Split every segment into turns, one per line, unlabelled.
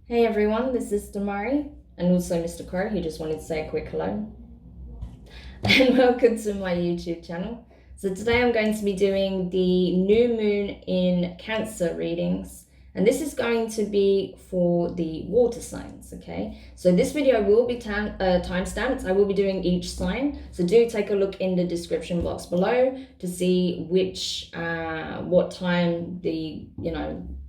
Hey everyone, this is Demari and also Mr. Crow, who just wanted to say a quick hello. And welcome to my YouTube channel. So today I'm going to be doing the new moon in Cancer readings. And this is going to be for the water signs, okay? So this video will be time-stamped. I will be doing each sign. So do take a look in the description box below to see what time the,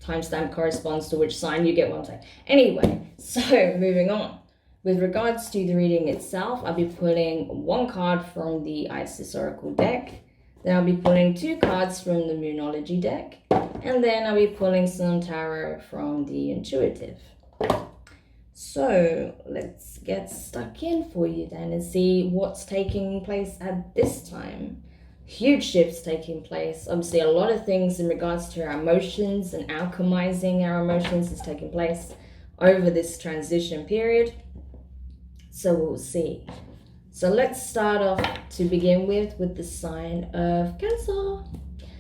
timestamp corresponds to which sign. You get what I'm saying. Anyway, so moving on. With regards to the reading itself, I'll be pulling one card from the Isis Oracle deck. Then I'll be pulling two cards from the Moonology deck. And then I'll be pulling some tarot from the Intuitive. So let's get stuck in for you then and see what's taking place at this time. Huge shifts taking place. Obviously, a lot of things in regards to our emotions and alchemizing our emotions is taking place over this transition period. So we'll see. So let's start off to begin with the sign of Cancer.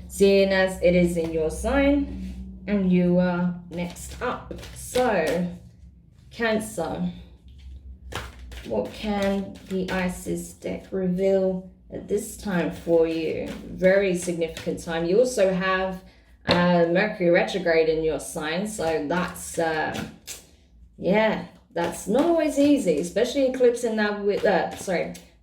Seeing as it is in your sign and you are next up. So Cancer, what can the Isis deck reveal at this time for you? Very significant time. You also have Mercury retrograde in your sign, so that's that's not always easy, especially eclipsing that with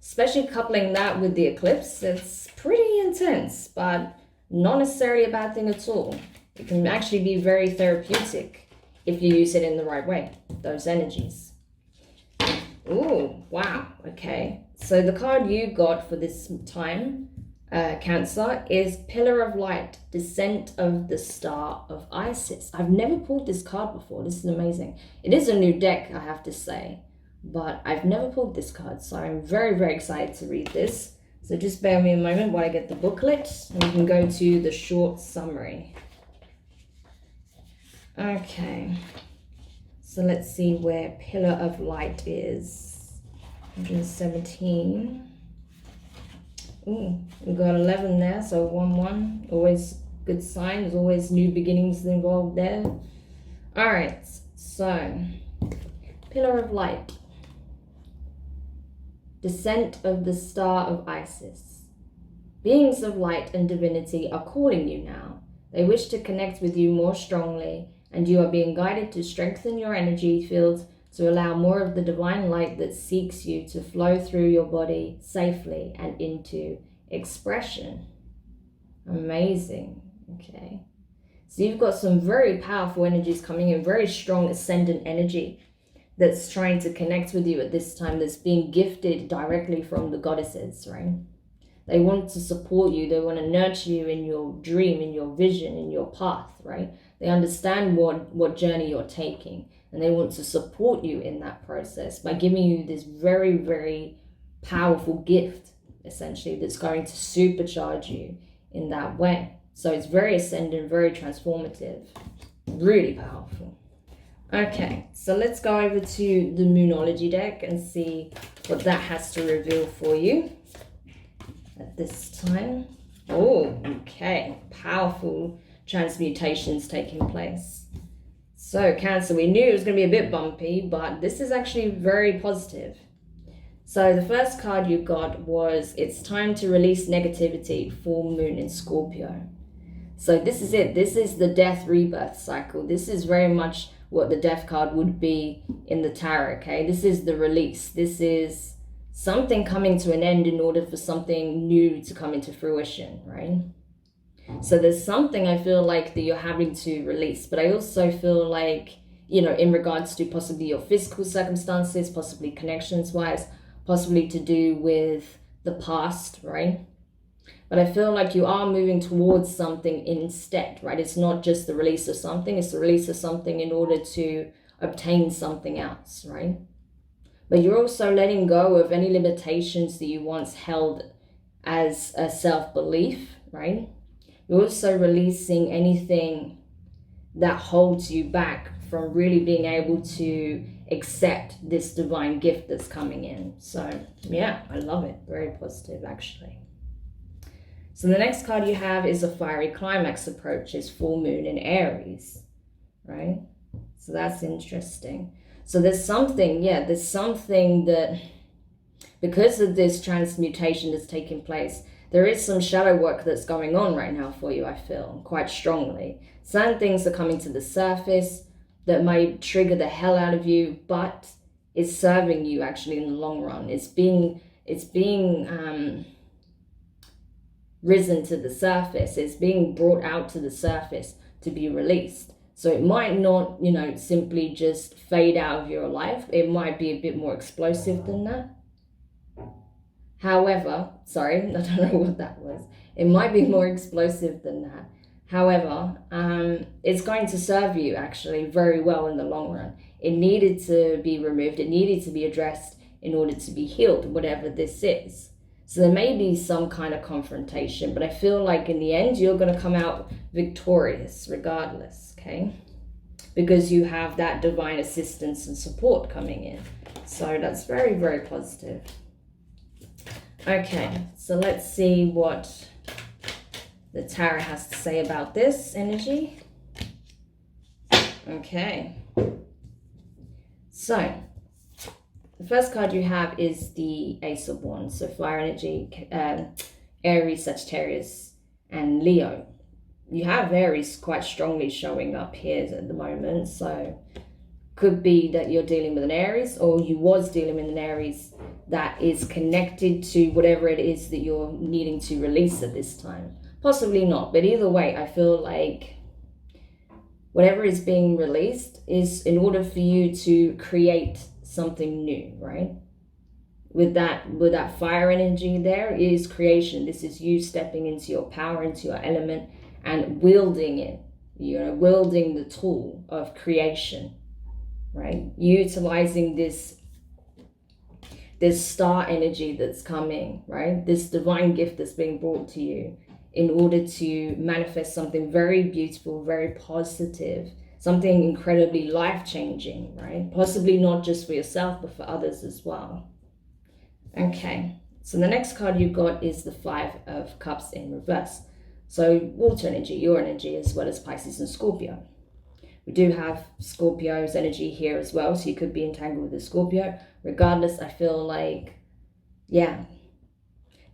especially coupling that with the eclipse. It's pretty intense, but not necessarily a bad thing at all. It can actually be very therapeutic if you use it in the right way, those energies. Ooh, wow, okay. So the card you got for this time, Cancer, is Pillar of Light, Descent of the Star of Isis. I've never pulled this card before. This is amazing. It is a new deck, I have to say, but I've never pulled this card, so I'm very, very excited to read this. So just bear with me a moment while I get the booklet, and we can go to the short summary. Okay, so let's see where Pillar of Light is. 117. Ooh, we got 11 there, so 1-1. Always good sign. There's always new beginnings involved there. All right, so Pillar of Light, Descent of the Star of Isis. Beings of light and divinity are calling you now. They wish to connect with you more strongly, and you are being guided to strengthen your energy field to allow more of the divine light that seeks you to flow through your body safely and into expression. Amazing. Okay. So you've got some very powerful energies coming in, very strong ascendant energy that's trying to connect with you at this time, that's being gifted directly from the goddesses, right? They want to support you. They want to nurture you in your dream, in your vision, in your path, right? They understand what journey you're taking, and they want to support you in that process by giving you this very, very powerful gift, essentially, that's going to supercharge you in that way. So it's very ascendant, very transformative, really powerful. Okay, so let's go over to the Moonology deck and see what that has to reveal for you at this time. Oh, okay, powerful transmutations taking place. So Cancer, we knew it was going to be a bit bumpy, but this is actually very positive. So the first card you got was It's Time to Release Negativity, Full Moon in Scorpio. So this is it. This is the death rebirth cycle. This is very much what the death card would be in the tarot, okay? This is the release. This is something coming to an end in order for something new to come into fruition, right? So there's something I feel like that you're having to release, but I also feel like, in regards to possibly your physical circumstances, possibly connections-wise, possibly to do with the past, right? But I feel like you are moving towards something instead, right? It's not just the release of something, it's the release of something in order to obtain something else, right? But you're also letting go of any limitations that you once held as a self-belief, right? You're also releasing anything that holds you back from really being able to accept this divine gift that's coming in. So yeah, I love it. Very positive, actually. So the next card you have is a fiery climax approaches, full moon in Aries, right? So that's interesting. So there's something, yeah, there's something that, because of this transmutation that's taking place, there is some shadow work that's going on right now for you, I feel, quite strongly. Some things are coming to the surface that may trigger the hell out of you, but it's serving you actually in the long run. It's being risen to the surface. It's being brought out to the surface to be released. So it might not, you know, simply just fade out of your life. It might be a bit more explosive than that. However, sorry, I don't know what that was. It might be more explosive than that. However, it's going to serve you actually very well in the long run. It needed to be removed. It needed to be addressed in order to be healed, whatever this is. So there may be some kind of confrontation, but I feel like in the end, you're going to come out victorious regardless, okay? Because you have that divine assistance and support coming in. So that's very, very positive. Okay, so let's see what the tarot has to say about this energy. Okay. So, the first card you have is the Ace of Wands. So fire energy, Aries, Sagittarius, and Leo. You have Aries quite strongly showing up here at the moment. So could be that you're dealing with an Aries, or you was dealing with an Aries that is connected to whatever it is that you're needing to release at this time. Possibly not, but either way, I feel like whatever is being released is in order for you to create something new, right? With that fire energy, there is creation. This is you stepping into your power, into your element, and wielding it, you know, wielding the tool of creation, right? Utilizing this star energy that's coming, right? This divine gift that's being brought to you in order to manifest something very beautiful, very positive, something incredibly life-changing, right? Possibly not just for yourself, but for others as well. Okay, so the next card you got is the Five of Cups in reverse. So water energy, your energy, as well as Pisces and Scorpio. We do have Scorpio's energy here as well, so you could be entangled with a Scorpio. Regardless, I feel like, yeah,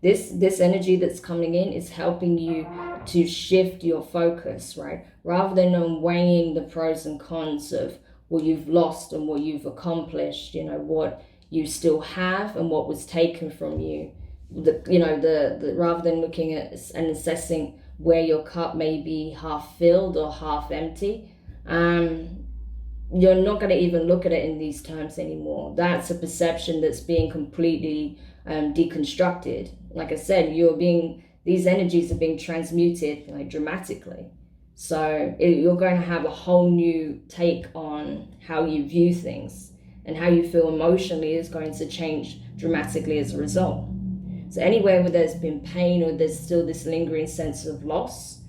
this energy that's coming in is helping you to shift your focus, right? Rather than on weighing the pros and cons of what you've lost and what you've accomplished, you know, what you still have and what was taken from you. Rather than looking at and assessing where your cup may be half filled or half empty, you're not going to even look at it in these terms anymore. That's a perception that's being completely deconstructed. Like I said, these energies are being transmuted like dramatically. So you're going to have a whole new take on how you view things, and how you feel emotionally is going to change dramatically as a result. So anywhere where there's been pain, or there's still this lingering sense of loss,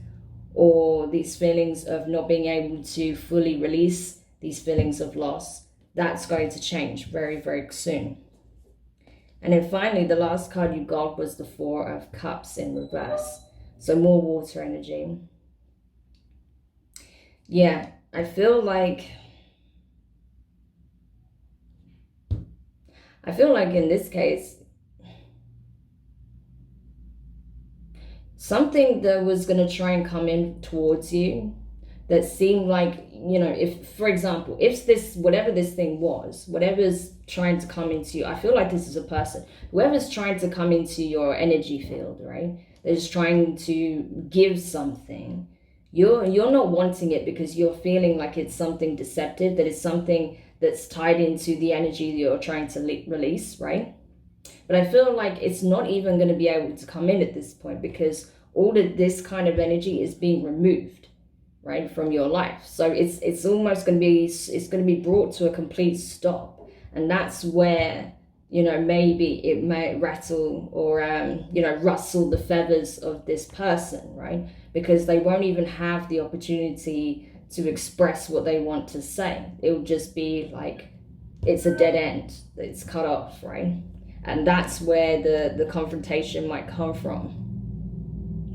or these feelings of not being able to fully release these feelings of loss, that's going to change very, very soon. And then finally, the last card you got was the Four of Cups in reverse. So more water energy. Yeah, I feel like in this case, something that was going to try and come in towards you that seemed like, you know, if, for example, if this, whatever this thing was, whatever's trying to come into you, I feel like this is a person, whoever's trying to come into your energy field, right? They're just trying to give something. You're not wanting it because you're feeling like it's something deceptive, that it's something that's tied into the energy that you're trying to release, right? But I feel like it's not even going to be able to come in at this point, because all of this kind of energy is being removed, right, from your life. So it's almost going to be brought to a complete stop. And that's where, you know, maybe it may rattle or, rustle the feathers of this person, right? Because they won't even have the opportunity to express what they want to say. It'll just be like, it's a dead end. It's cut off, right? And that's where the confrontation might come from.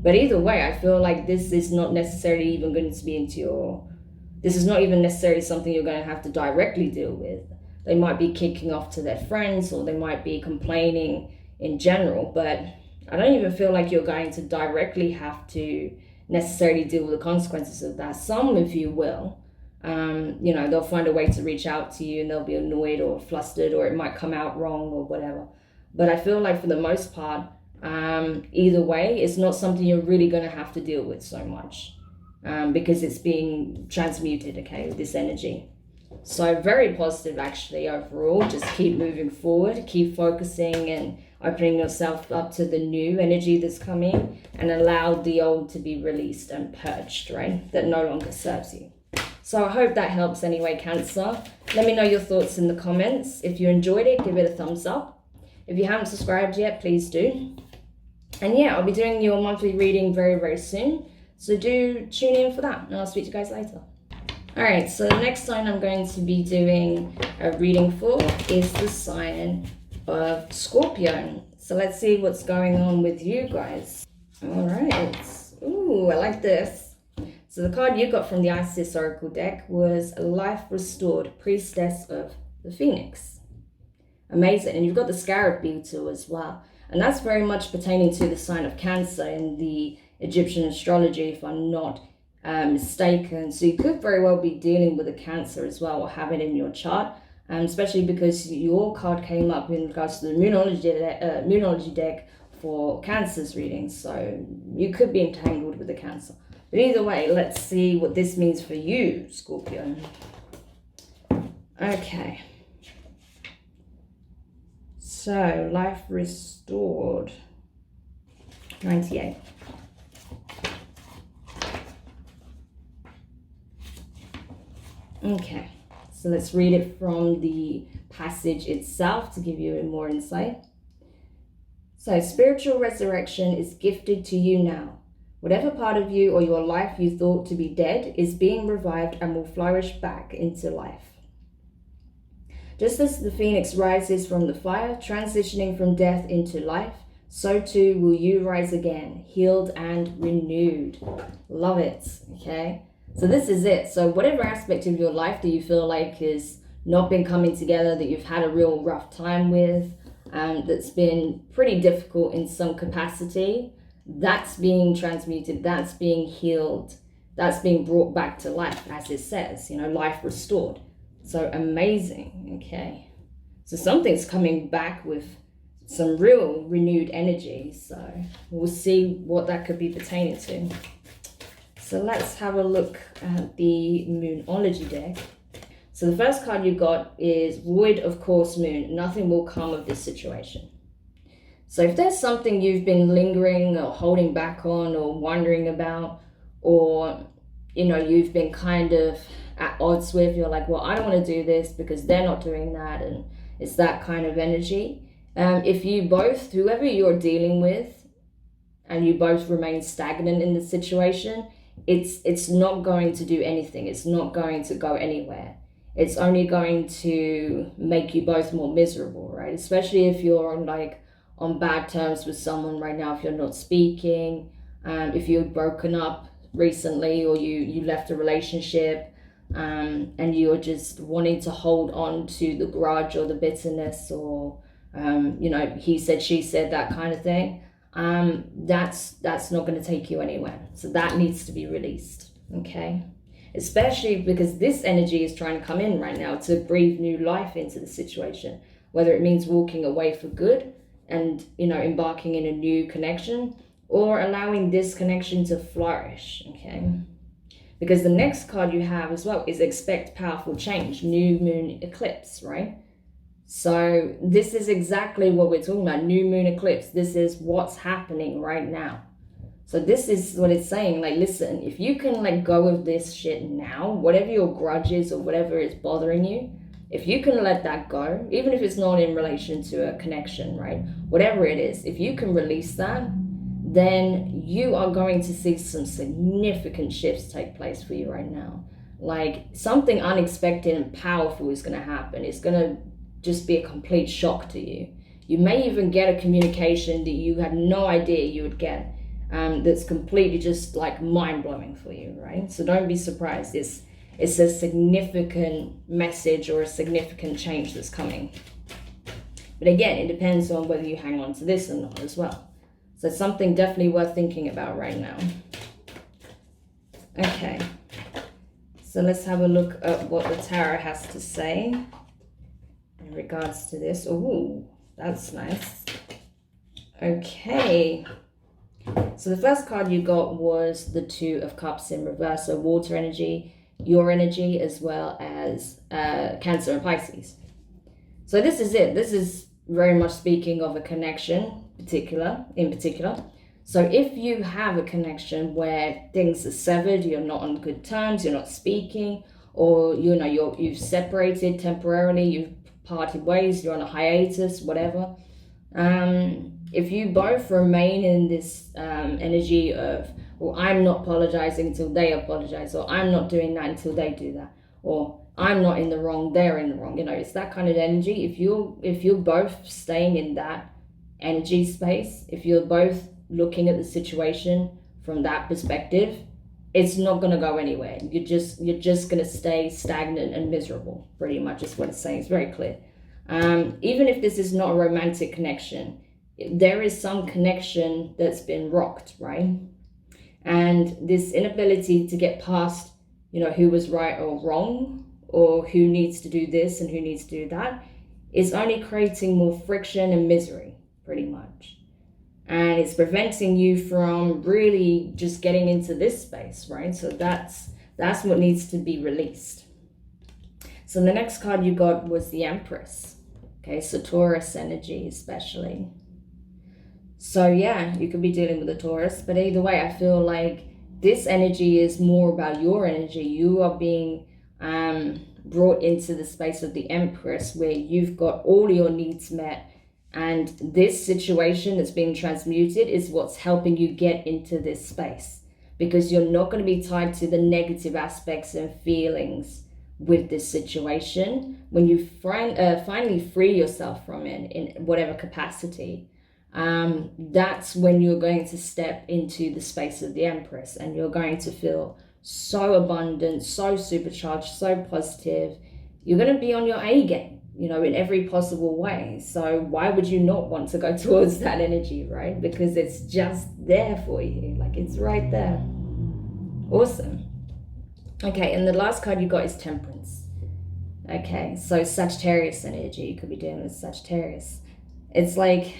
But either way, I feel like this is not necessarily even going to be this is not even necessarily something you're going to have to directly deal with. They might be kicking off to their friends, or they might be complaining in general, but I don't even feel like you're going to directly have to necessarily deal with the consequences of that. Some of you will. They'll find a way to reach out to you, and they'll be annoyed or flustered, or it might come out wrong or whatever. But I feel like for the most part, either way, it's not something you're really going to have to deal with so much, because it's being transmuted, okay, with this energy. So very positive actually overall. Just keep moving forward, keep focusing and opening yourself up to the new energy that's coming, and allow the old to be released and purged, right? That no longer serves you. So I hope that helps anyway, Cancer. Let me know your thoughts in the comments. If you enjoyed it, give it a thumbs up. If you haven't subscribed yet, please do. And yeah, I'll be doing your monthly reading very, very soon. So do tune in for that, and I'll speak to you guys later. All right, so the next sign I'm going to be doing a reading for is the sign of Scorpio. So let's see what's going on with you guys. All right. Ooh, I like this. So the card you got from the Isis Oracle deck was Life Restored, Priestess of the Phoenix. Amazing. And you've got the Scarab Beetle as well. And that's very much pertaining to the sign of Cancer in the Egyptian astrology, if I'm not mistaken. So you could very well be dealing with a Cancer as well, or have it in your chart. Especially because your card came up in regards to the Moonology deck for Cancer's reading. So you could be entangled with the Cancer. But either way, let's see what this means for you, Scorpio. Okay. So, Life Restored. 98. Okay. So let's read it from the passage itself to give you more insight. So, spiritual resurrection is gifted to you now. Whatever part of you or your life you thought to be dead is being revived and will flourish back into life. Just as the phoenix rises from the fire, transitioning from death into life, so too will you rise again, healed and renewed. Love it, okay? So this is it. So whatever aspect of your life that you feel like has not been coming together, that you've had a real rough time with, that's been pretty difficult in some capacity, that's being transmuted, that's being healed, that's being brought back to life, as it says, life restored. So amazing, okay? So something's coming back with some real renewed energy. So we'll see what that could be pertaining to. So let's have a look at the Moonology deck. So the first card you got is Void of Course Moon. Nothing will come of this situation. So if there's something you've been lingering or holding back on or wondering about, or, you've been kind of at odds with, you're like, well, I don't want to do this because they're not doing that. And it's that kind of energy. If you both, whoever you're dealing with, and you both remain stagnant in the situation, it's not going to do anything. It's not going to go anywhere. It's only going to make you both more miserable, right? Especially if you're on bad terms with someone right now, if you're not speaking, if you've broken up recently, or you left a relationship, and you're just wanting to hold on to the grudge or the bitterness, or he said, she said, that kind of thing, that's not going to take you anywhere. So that needs to be released, okay? Especially because this energy is trying to come in right now to breathe new life into the situation, whether it means walking away for good and embarking in a new connection, or allowing this connection to flourish, okay? Because the next card you have as well is Expect Powerful Change, New Moon Eclipse, right? So this is exactly what we're talking about, New Moon Eclipse. This is what's happening right now. So this is what it's saying, listen, if you can let go of this shit now, whatever your grudge is or whatever is bothering you, if you can let that go, even if it's not in relation to a connection, right? Whatever it is, if you can release that, then you are going to see some significant shifts take place for you right now. Something unexpected and powerful is going to happen. It's going to just be a complete shock to you. You may even get a communication that you had no idea you would get, that's completely just mind-blowing for you, right? So don't be surprised. it's a significant message or a significant change that's coming. But again, it depends on whether you hang on to this or not as well. So something definitely worth thinking about right now. Okay, so let's have a look at what the tarot has to say in regards to this. Oh, that's nice. Okay, so the first card you got was the Two of Cups in reverse, so water energy, your energy, as well as Cancer and Pisces. So this is it. This is very much speaking of a connection in particular. So if you have a connection where things are severed, you're not on good terms, you're not speaking, or you've separated temporarily, you've parted ways, you're on a hiatus, whatever. If you both remain in this energy of, well, I'm not apologizing until they apologize, or I'm not doing that until they do that, or I'm not in the wrong, they're in the wrong, it's that kind of energy. If you're both staying in that energy space, if you're both looking at the situation from that perspective, it's not going to go anywhere. You're just going to stay stagnant and miserable, pretty much is what it's saying. It's very clear. Even if this is not a romantic connection, there is some connection that's been rocked, right? And this inability to get past, who was right or wrong, or who needs to do this and who needs to do that, is only creating more friction and misery, pretty much. And it's preventing you from really just getting into this space, right? So that's what needs to be released. So the next card you got was the Empress. Okay, so Taurus energy especially. So yeah, you could be dealing with a Taurus, but either way, I feel like this energy is more about your energy. You are being brought into the space of the Empress, where you've got all your needs met, and this situation that's being transmuted is what's helping you get into this space, because you're not going to be tied to the negative aspects and feelings with this situation. When you finally free yourself from it in whatever capacity, that's when you're going to step into the space of the Empress, and you're going to feel so abundant, so supercharged, so positive. You're going to be on your A game, in every possible way. So why would you not want to go towards that energy, right? Because it's just there for you. Like, it's right there. Awesome. Okay, and the last card you got is Temperance. Okay, so Sagittarius energy. You could be dealing with Sagittarius. It's like,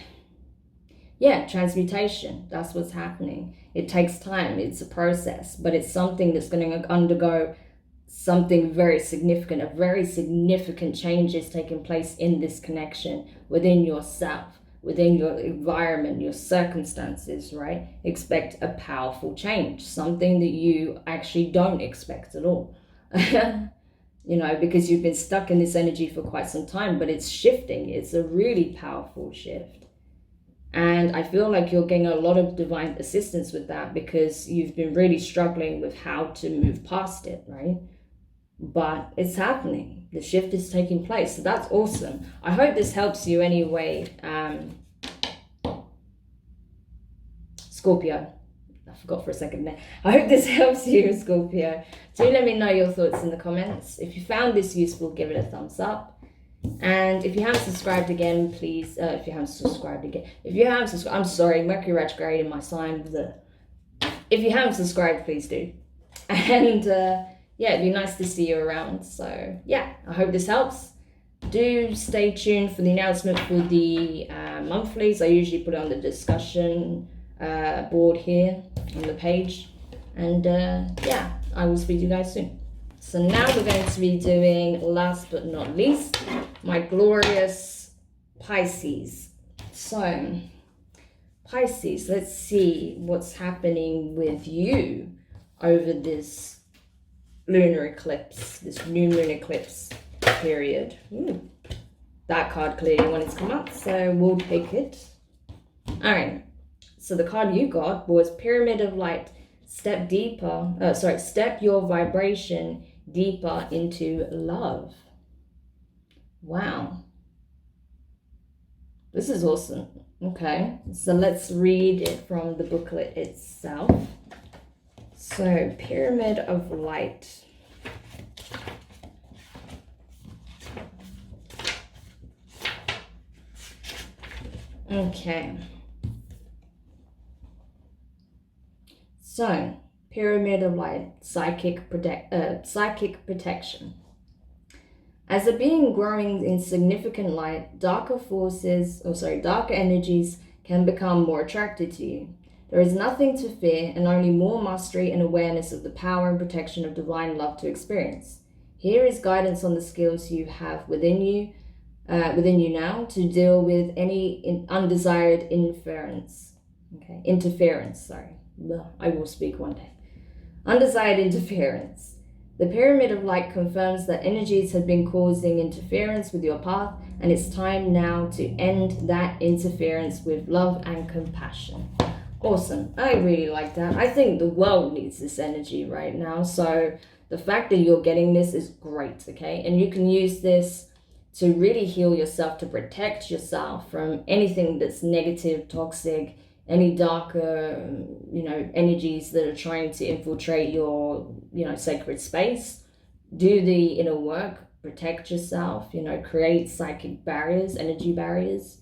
yeah, transmutation. That's what's happening. It takes time. It's a process, but it's something that's going to undergo something very significant. A very significant change is taking place in this connection within yourself, within your environment, your circumstances, right? Expect a powerful change, something that you actually don't expect at all. Because you've been stuck in this energy for quite some time, but it's shifting. It's a really powerful shift. And I feel like you're getting a lot of divine assistance with that, because you've been really struggling with how to move past it, right? But it's happening. The shift is taking place. So that's awesome. I hope this helps you anyway. Scorpio. I forgot for a second there. I hope this helps you, Scorpio. Do let me know your thoughts in the comments. If you found this useful, give it a thumbs up. And if you haven't subscribed again, please, I'm sorry, Mercury retrograde in my sign. If you haven't subscribed, please do. And yeah, it'd be nice to see you around. So yeah, I hope this helps. Do stay tuned for the announcement for the monthlies. I usually put it on the discussion board here on the page. And yeah, I will speak to you guys soon. So now we're going to be doing, last but not least, my glorious Pisces. So, Pisces, let's see what's happening with you over this lunar eclipse, this new moon eclipse period. Ooh, that card clearly wanted to come up, so we'll take it. All right, so the card you got was Pyramid of Light. Step your vibration deeper into love. Wow. This is awesome. Okay, so let's read it from the booklet itself. So, Pyramid of Light. Okay. So, Pyramid of Light, psychic protection. As a being growing in significant light, darker energies can become more attracted to you. There is nothing to fear and only more mastery and awareness of the power and protection of divine love to experience. Here is guidance on the skills you have within you now to deal with any undesired interference. I will speak one day. Undesired interference. The Pyramid of Light confirms that energies have been causing interference with your path, and it's time now to end that interference with love and compassion. Awesome. I really like that. I think the world needs this energy right now. So the fact that you're getting this is great, okay? And you can use this to really heal yourself, to protect yourself from anything that's negative, toxic, any darker, energies that are trying to infiltrate your, sacred space. Do the inner work, protect yourself, create psychic barriers, energy barriers,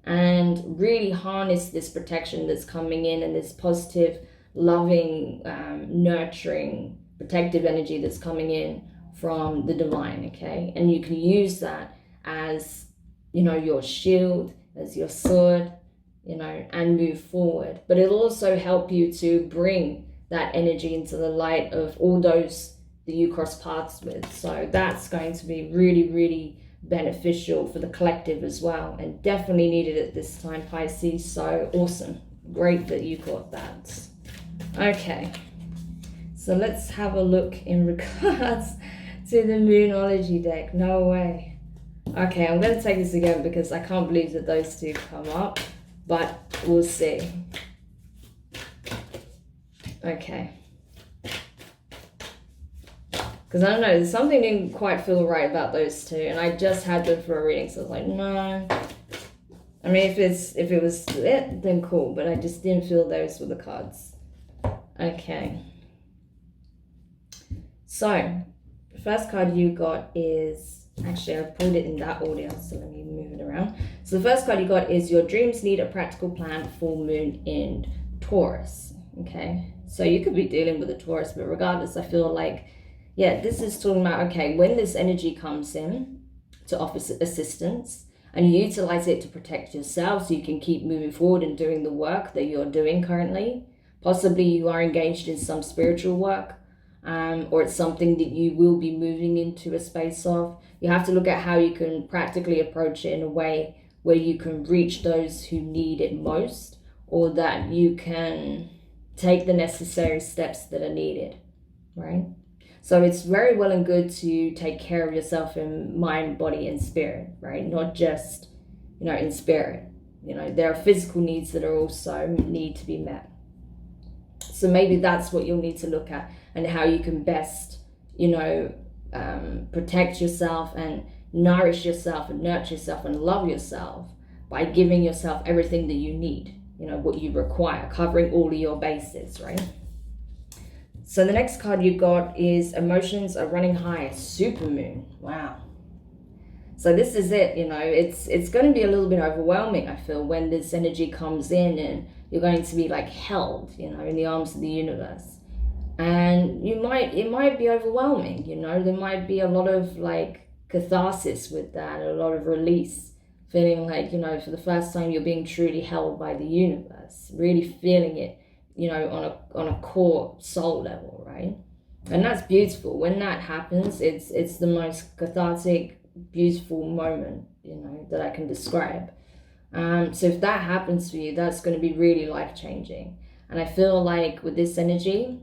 and really harness this protection that's coming in and this positive, loving, nurturing, protective energy that's coming in from the divine, okay? And you can use that as, your shield, as your sword, and move forward. But it'll also help you to bring that energy into the light of all those that you cross paths with. So that's going to be really, really beneficial for the collective as well, and definitely needed at this time, Pisces. So awesome. Great that you got that. Okay. So let's have a look in regards to the Moonology deck. No way. Okay, I'm going to take this again because I can't believe that those two come up. But we'll see. Okay. Because I don't know, something didn't quite feel right about those two. And I just had them for a reading, so I was like, no. I mean, if it was it, then cool. But I just didn't feel those were the cards. Okay. So, the first card you got is... Actually, I pulled it in that order, so let me move it around. So the first card you got is Your Dreams Need a Practical Plan, Full Moon in Taurus. Okay, so you could be dealing with a Taurus, but regardless, I feel like, this is talking about, okay, when this energy comes in to offer assistance and you utilize it to protect yourself so you can keep moving forward and doing the work that you're doing currently. Possibly you are engaged in some spiritual work, or it's something that you will be moving into a space of. You have to look at how you can practically approach it in a way where you can reach those who need it most, or that you can take the necessary steps that are needed, right? So it's very well and good to take care of yourself in mind, body, and spirit, right? Not just, in spirit. There are physical needs that are also need to be met. So maybe that's what you'll need to look at, and how you can best, protect yourself and nourish yourself and nurture yourself and love yourself by giving yourself everything that you need, what you require, covering all of your bases, right? So the next card you got is Emotions Are Running High, Supermoon. Wow. So this is it, it's going to be a little bit overwhelming, I feel, when this energy comes in and you're going to be like held, in the arms of the universe. And it might be overwhelming, there might be a lot of like catharsis with that, a lot of release, feeling like, for the first time you're being truly held by the universe, really feeling it, on a core soul level, right? And that's beautiful. When that happens, it's the most cathartic, beautiful moment, that I can describe. So if that happens for you, that's going to be really life-changing. And I feel like with this energy,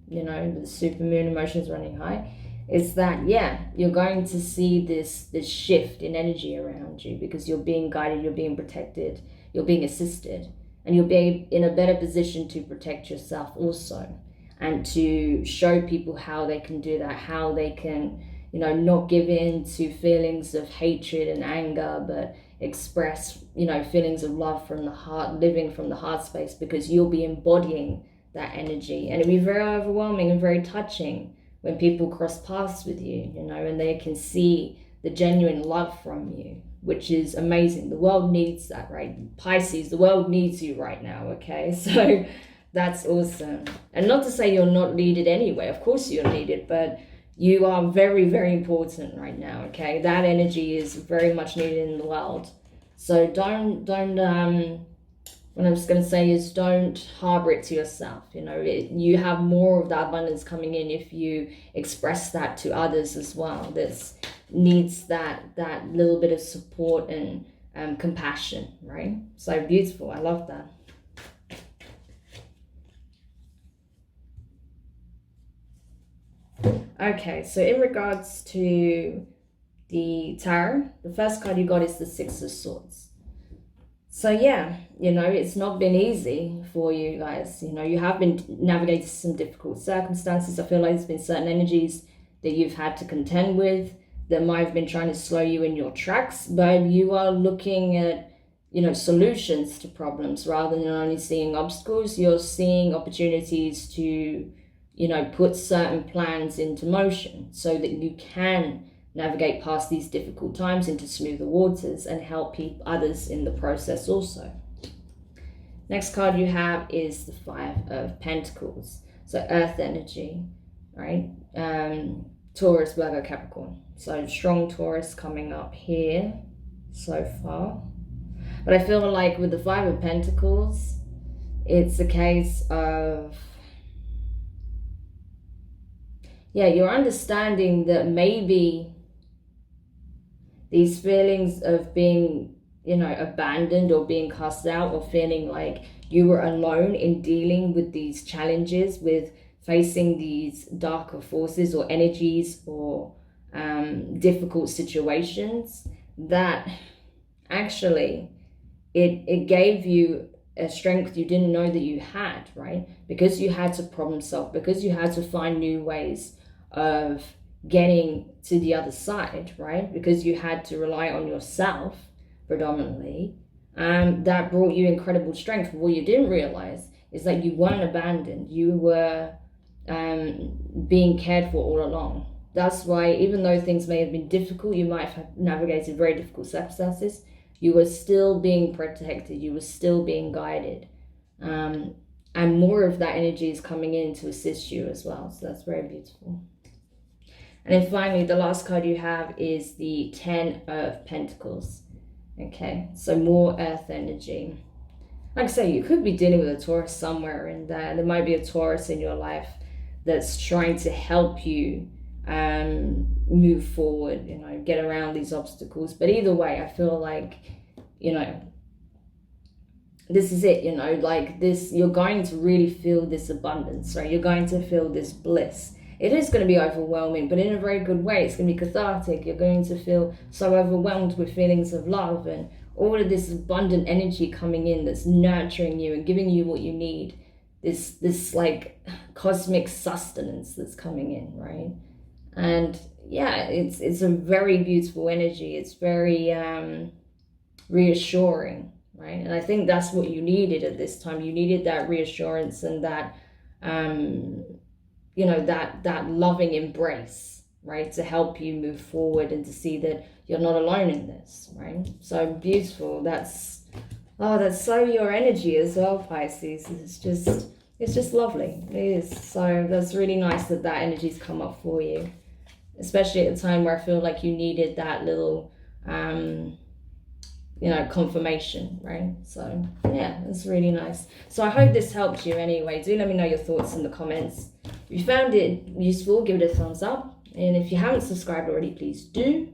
with the supermoon, emotions running high, is that, you're going to see this shift in energy around you, because you're being guided, you're being protected, you're being assisted, and you'll be in a better position to protect yourself also, and to show people how they can do that, how they can, not give in to feelings of hatred and anger, but express, feelings of love from the heart, living from the heart space, because you'll be embodying that energy. And it'll be very overwhelming and very touching when people cross paths with you, and they can see the genuine love from you, which is amazing. The world needs that, right? Pisces, the world needs you right now, okay? So that's awesome. And not to say you're not needed anyway. Of course you're needed, but you are very, very important right now, okay? That energy is very much needed in the world. So don't what I'm just going to say is don't harbor it to yourself. You know, you have more of that abundance coming in if you express that to others as well. This needs that little bit of support and compassion, right? So beautiful. I love that. Okay, so in regards to the tarot, the first card you got is the Six of Swords. So yeah, you know, it's not been easy for you guys. You know, you have been navigating some difficult circumstances. I feel like there's been certain energies that you've had to contend with that might have been trying to slow you in your tracks, but you are looking at, you know, solutions to problems rather than only seeing obstacles. You're seeing opportunities to, you know, put certain plans into motion so that you can navigate past these difficult times into smoother waters and help others in the process also. Next card you have is the Five of Pentacles. So earth energy, right? Taurus, Virgo, Capricorn. So strong Taurus coming up here so far. But I feel like with the Five of Pentacles, it's a case of, yeah, you're understanding that maybe these feelings of being, you know, abandoned or being cast out or feeling like you were alone in dealing with these challenges, with facing these darker forces or energies or difficult situations, that actually it gave you a strength you didn't know that you had, right? Because you had to problem solve, because you had to find new ways of getting to the other side, right? Because you had to rely on yourself predominantly, that brought you incredible strength. What you didn't realize is that you weren't abandoned. You were being cared for all along. That's why, even though things may have been difficult, you might have navigated very difficult circumstances, you were still being protected, you were still being guided, and more of that energy is coming in to assist you as well. So that's very beautiful. And then finally, the last card you have is the Ten of Pentacles. Okay, so more earth energy. Like I say, you could be dealing with a Taurus somewhere in there. There might be a Taurus in your life that's trying to help you move forward, you know, get around these obstacles. But either way, I feel like, you know, this is it, you know, like this, you're going to really feel this abundance, right? You're going to feel this bliss. It is going to be overwhelming, but in a very good way. It's going to be cathartic. You're going to feel so overwhelmed with feelings of love and all of this abundant energy coming in that's nurturing you and giving you what you need. This like cosmic sustenance that's coming in, right? And yeah, it's a very beautiful energy. It's very reassuring, right? And I think that's what you needed at this time. You needed that reassurance and that you know, that loving embrace, right, to help you move forward and to see that you're not alone in this, right? So beautiful. That's so your energy as well, Pisces. It's just lovely. It is. So that's really nice that energy's come up for you, especially at a time where I feel like you needed that little you know, confirmation, right? So yeah, it's really nice. So I hope this helped you anyway. Do let me know your thoughts in the comments. If you found it useful, give it a thumbs up. And if you haven't subscribed already, please do.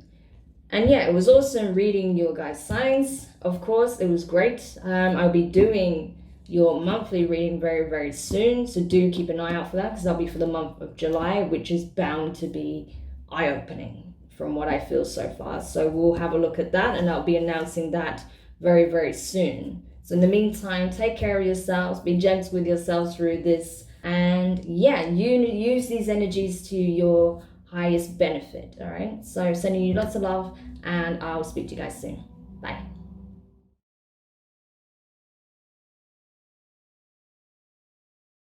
And yeah, it was awesome reading your guys' signs. Of course, it was great. I'll be doing your monthly reading very, very soon. So do keep an eye out for that, because that'll be for the month of July, which is bound to be eye-opening from what I feel so far. So we'll have a look at that, and I'll be announcing that very, very soon. So in the meantime, take care of yourselves, be gentle with yourselves through this, and yeah, you use these energies to your highest benefit. All right, so sending you lots of love, and I'll speak to you guys soon. Bye.